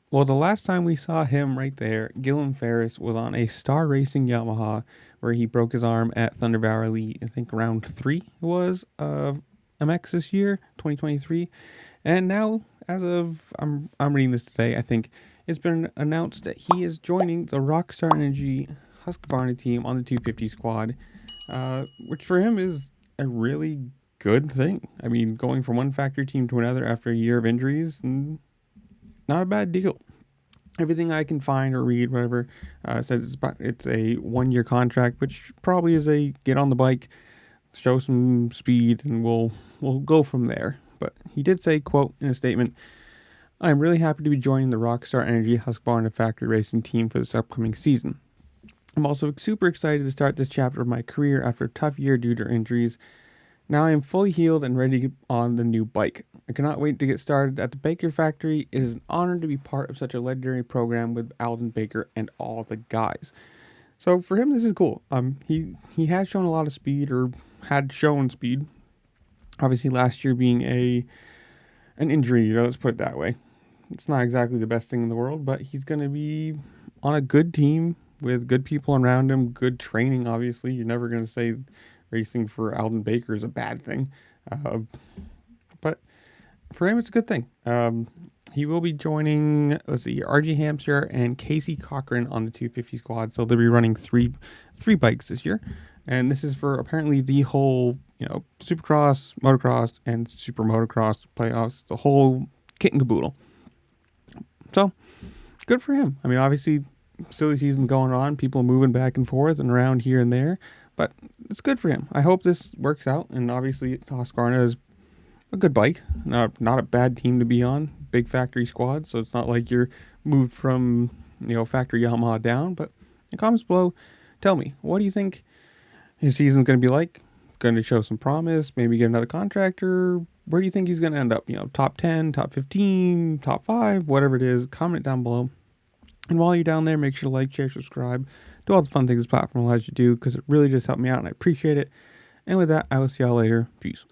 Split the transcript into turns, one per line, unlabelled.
Well, the last time we saw him right there, Guillem Ferris was on a Star Racing Yamaha where he broke his arm at Thunder Valley, I think round three it was of MX this year, 2023. And now, as of I'm reading this today, I think it's been announced that he is joining the Rockstar Energy Husqvarna team on the 250 squad, which for him is a really good thing. I mean, going from one factory team to another after a year of injuries, not a bad deal. Everything I can find or read, whatever, says it's a 1 year contract, which probably is a get on the bike, show some speed, and we'll go from there. But he did say, quote, in a statement, "I am really happy to be joining the Rockstar Energy Husqvarna factory racing team for this upcoming season. I'm also super excited to start this chapter of my career after a tough year due to injuries. Now I am fully healed and ready on the new bike. I cannot wait to get started at the Baker factory. It is an honor to be part of such a legendary program with Alden Baker and all the guys." So for him, this is cool. He has shown a lot of speed, or had shown speed. Obviously, last year being an injury, let's put it that way. It's not exactly the best thing in the world, but he's going to be on a good team with good people around him, good training. Obviously, you're never going to say racing for Alden Baker is a bad thing, but for him, it's a good thing. He will be joining, let's see, RG Hampshire and Casey Cochran on the 250 squad. So they'll be running three bikes this year. And this is for apparently the whole, supercross, motocross, and super motocross playoffs, the whole kit and caboodle. So good for him. I mean, obviously, silly season going on, people moving back and forth and around here and there, but it's good for him. I hope this works out. And obviously, Husqvarna is a good bike, not a bad team to be on. Big factory squad, so it's not like you're moved from factory Yamaha down. But in the comments below, tell me, what do you think his season's going to be like? Going to show some promise, maybe get another contract, or where do you think he's going to end up? Top 10, top 15, top 5, whatever it is. Comment down below. And while you're down there, make sure to like, share, subscribe, do all the fun things this platform allows you to do, because it really just helped me out and I appreciate it. And with that, I will see y'all later. Peace.